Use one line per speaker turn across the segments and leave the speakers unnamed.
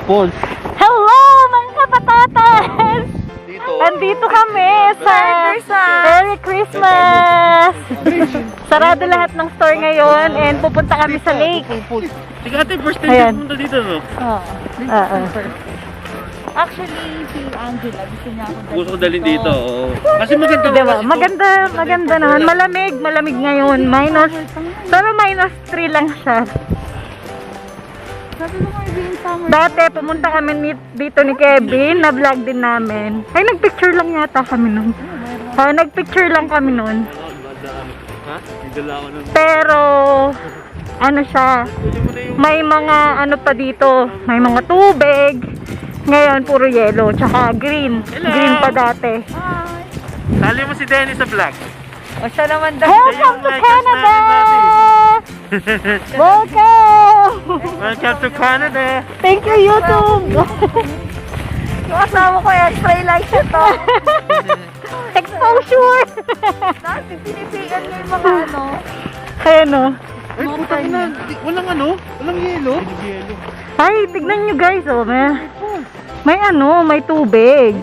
falls.
Hello mga kapatatas! Andito kami sa Merry Christmas! Sarado lahat ng store ngayon and pupunta kami sa lake.
Sige ate, first time pumunta dito, no?
Oo.
Actually, si Angela, gusto niya ako
Gusto ko dalhin dito, oo. Kasi maganda
Diba? Maganda naman. Malamig ngayon. Pero minus 3 lang siya.
Sabi ko nga yung summer.
Dati pumunta kami dito ni Kevin, na vlog din namin. Ay, nagpicture lang yata kami nun. Nagpicture lang kami nun.
Ha? Idala ako nun.
Pero, ano siya, may mga ano pa dito, may mga tubig. Ngayon, puro yellow, tsaka green.
Hello.
Green pa dati.
Sali mo si Dennis sa vlog.
O siya naman daw.
Welcome to Canada! Welcome!
Welcome to Canada!
Thank you, YouTube!
Yung asawa ko yan, spray light siya to.
Exposure!
Dati pinipigan niya yung mga ano.
Kaya no.
Ay, puta na. Walang ano? Walang yelo?
Ay, tignan nyo guys, oh. May ano, may tubig.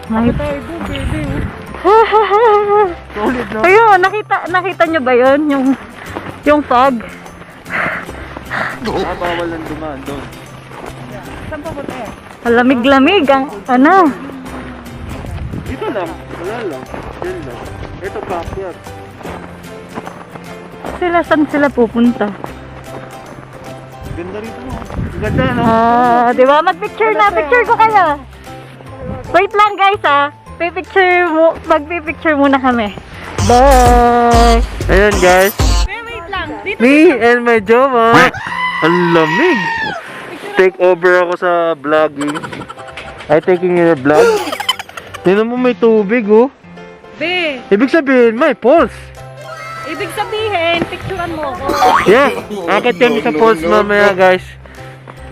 May
tayo doon, baby. Solid na.
Ayun, nakita nyo ba yun? Yung fog?
Bawal lang dumaan doon.
Saan pa ba tayo?
Lamig-lamig ang ano.
Dito lang. Wala lang. Yan lang. Ito backyard.
Saan sila pupunta?
Ganda rito mo. Ganda no?
Di ba? Mag-picture na. Picture ko kayo. Wait lang guys magpipicture muna kami. Bye!
Ayan guys.
Wait lang. Dito.
Me and my jowa. Ang lamig. Take over ako sa vlogging. I taking your vlog. Tingnan mo may tubig oh.
Be,
Ibig sabihin may falls.
ibig sabihin, picturean mo ako.
Yeah. Akit kami sa falls mamaya guys.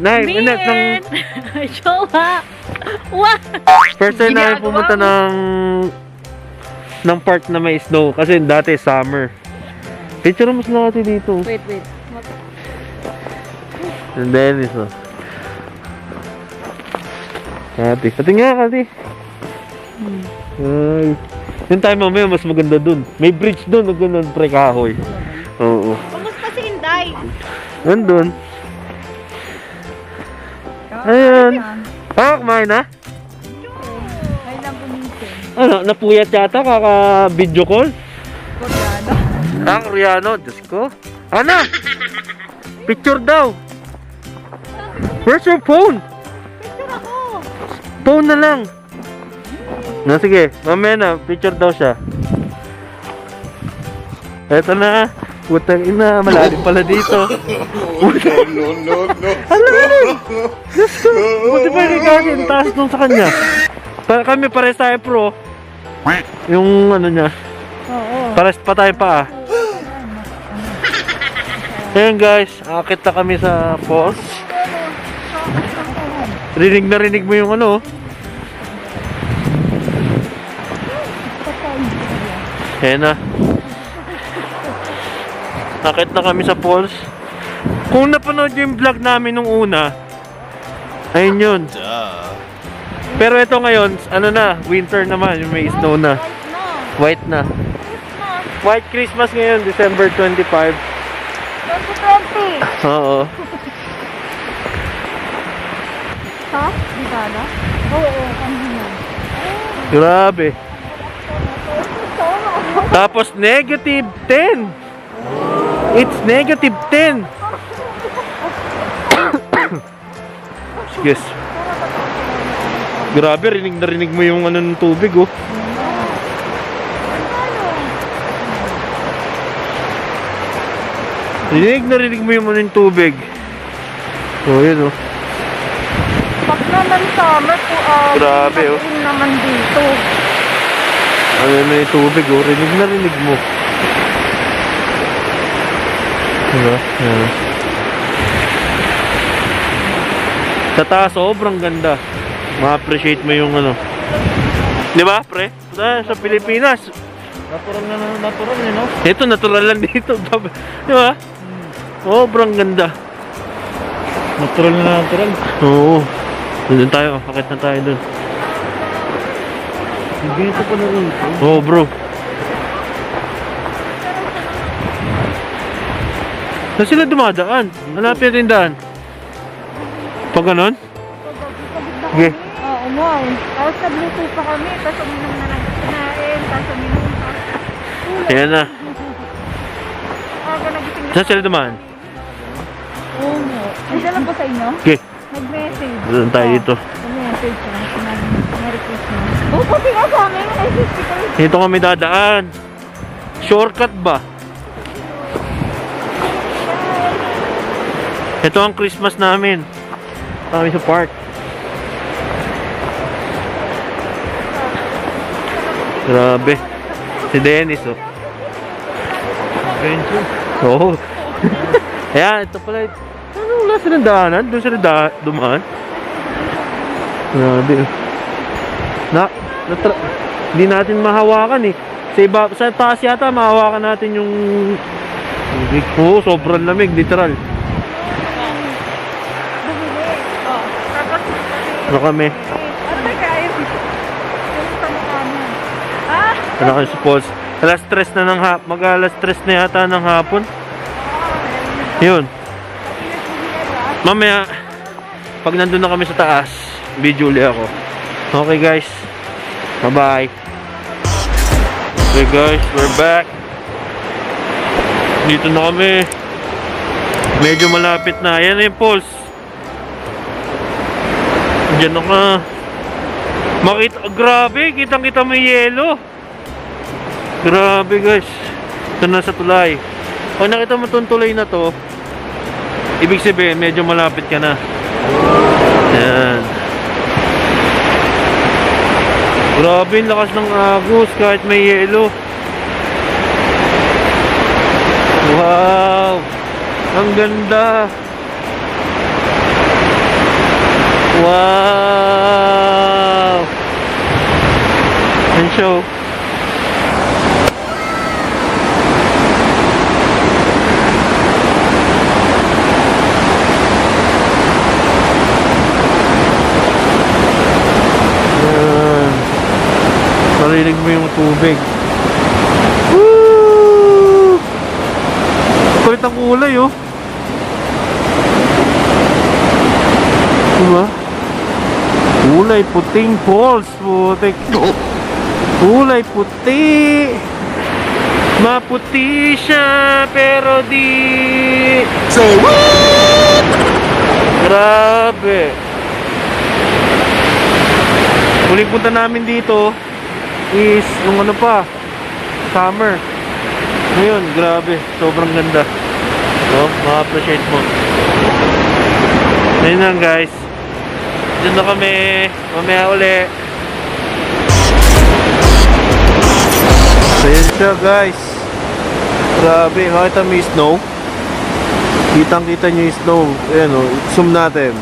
Nay, minat ng
Jowa. What?
first time na pumunta ng part na may snow kasi dati summer. Picture mo sila natin dito.
Wait.
And then ito. Kati. Pati nga kati. Ay. Yung tayo mamaya mas maganda dun. May bridge dun. Huwag ganun pre kahoy. Oo.
Kumusta si Inday?
Nandun. Ayan. Kumain na?
Ay lang kumisin.
Ano? Napuyat yata kaka-video call?
Koreano.
Koreano. Diyos ko. Ano? Picture daw. Where's your phone?
Picture ako.
Phone na lang. Sige, mamaya na, picture daw siya. Eto na, putang ina, malalim pala dito.
No.
Alam. Diyos ko, buti pa yung gagawin, taas nung sa kanya. Kami pares tayo pro. Yung ano niya. Pares pa tayo pa. Ayan guys, akit na kami sa falls. Rinig na rinig mo yung ano. Ayan na. Nakit na kami sa falls. Kung napanood yung vlog namin nung una, ayun yun. Pero ito ngayon, ano na, winter naman, yung may snow na. White na. White Christmas ngayon, December 25.
2020!
Oo.
Ha? Di Gala? Oo, kanina.
Grabe. Tapos negative 10. It's negative 10. Yes. Grabe, rinig na rinig mo yung ano ng tubig oh. Rinig na rinig mo yung ano ng tubig. Oh, yun oh.
Pag naman summer po,
Grabe, oh.
natin naman dito.
Ano na yung tubig oh, rinig na rinig mo. Diba? Yan. Sa taas, sobrang ganda. Ma-appreciate mo yung ano. Di ba, pre? Sa Pilipinas.
Natural na, no?
Ito, natural lang dito. Di ba? Sobrang ganda.
Natural na natural.
Oo. Doon tayo, akit na tayo doon.
Hindi ito pa na rito.
Oo, bro. Saan sila dumadaan? Hanapin natin daan. Pag ganon? Sige.
Oo, wow. Tapos nag-bluetooth pa kami, tapos uminom na lang kinain, tapos uminom pa.
Ayan na.
Aga nagising na.
Saan sila dumaan?
Oo mo. Nandiyan lang po sa inyo?
Okay.
Nag-message.
Doon tayo dito.
Nag-message siya. Sinabi, Merry Christmas. Oo, puti nga sa amin.
Dito kami dadaan. Shortcut ba? Ito ang Christmas namin. Kami sa park. Grabe. Si Dennis, oh.
Adventure.
Oo. Ayan, ito pala. Ano wala silang daanan? Doon sila dumaan. Grabe. Hindi natin mahawakan eh. Sa taas yata mahawakan natin yung... Oo, sobrang lamig, literal. Ano kami? Ano kami sa Pauls? Alas 3 na ng hapon. Mag-alas 3 na yata ng hapon. Yun. Mamaya, pag nandun na kami sa taas, video ulit ako. Okay guys. Bye-bye. Okay guys, we're back. Dito na kami. Medyo malapit na. Ayan na yung Pauls. Diyan na ka. Makita, grabe, kitang-kita mo yung yelo. Grabe guys. Ito na sa tulay. Pag nakita mo itong tulay na to, ibig sabihin, medyo malapit ka na. Ayan. Grabe, yung lakas ng agos kahit may yelo. Wow! Ang ganda! Wow! And show. Marinig mo yung tubig. Woo! Kulit ang kulay, oh. Diba? Kulay puting Pauls, putik. Kulay puti. Maputi siya, pero di...
Say what?
Grabe. Huling punta namin dito is nung ano pa, summer. Ngayon, grabe, sobrang ganda. So, ma-appreciate mo. Ayun lang guys. Diyan na kami. Mamaya uli. So yun siya guys. Grabe, makita mo yung snow. Kitang kita nyo yung snow. Ayan o, zoom natin.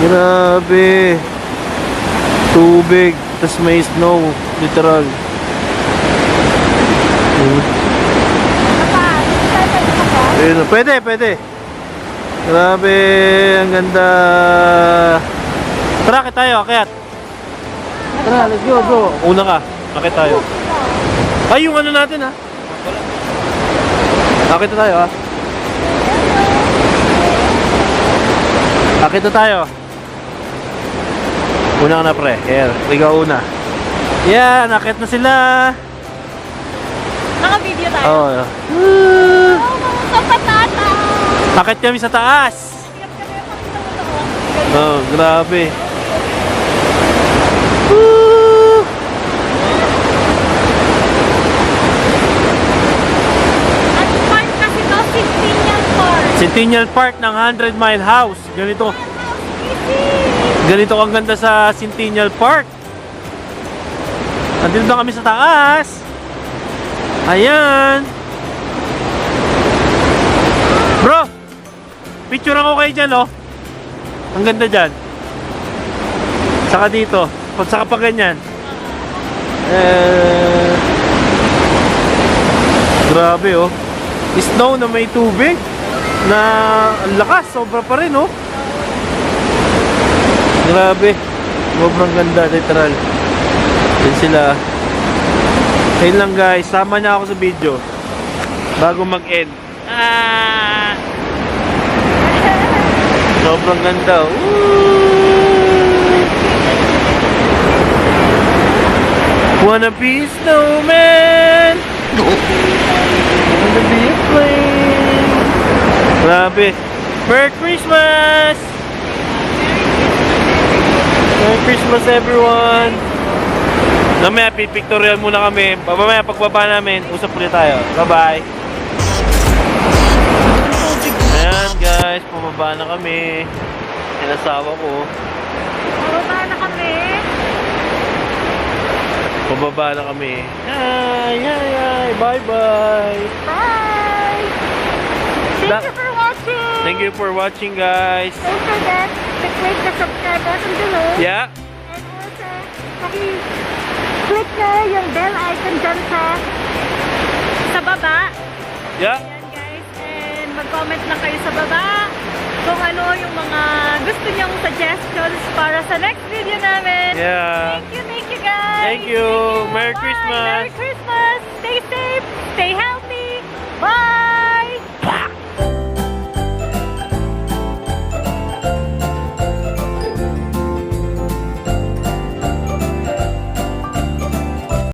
Grabe. Tubig. Tapos may snow. Literal. Ayun o, pwede. Grabe, ang ganda. Tara, akit tayo, akit. Tara, let's go bro. Una ka, akit tayo. Ay, yung ano natin ha. Akit na tayo ha. Akit na tayo. Una ka na pre, here, ikaw una. Yan, akit na sila.
Naka-video tayo.
Oo.
Sa patata.
Akit kami sa taas. Oh, grabe. Woo!
At park kasi to, Centennial Park.
Centennial Park ng 100 Mile House. Ganito ang ganda sa Centennial Park. Nandito na kami sa taas. Ayan. Bro, picture ako kayo dyan, oh. Ang ganda dyan. Saka dito. Saka pa ganyan. Grabe, oh. Snow na may tubig. Na ang lakas. Sobra pa rin, oh. Grabe. Sobrang ganda, literal. Yan sila. Ayun lang guys, sama niya ako sa video bago mag-end. Sobrang ganda. Wanna be snowman? Wanna be a flame? Grabe. Merry Christmas! Merry Christmas everyone! Mamaya pipictorial muna kami. Mamaya pagbaba namin, usap ulit tayo. Bye-bye! Ayan guys, pababa na kami. Inasawa ko.
Pababa na kami.
Pababa na kami. Ay, ay, ay. Bye-bye!
Bye! Thank you for watching!
Thank you for watching guys.
Don't forget to click the subscribe button below.
Yeah.
And also, click na yung bell icon dyan sa baba.
Yeah.
Ayan guys. And mag-comment lang kayo sa baba kung ano yung mga gusto nyong suggestions para sa next video namin.
Yeah.
Thank you guys.
Thank you. Merry
Bye.
Christmas.
Merry Christmas. Stay safe. Stay healthy. Bye.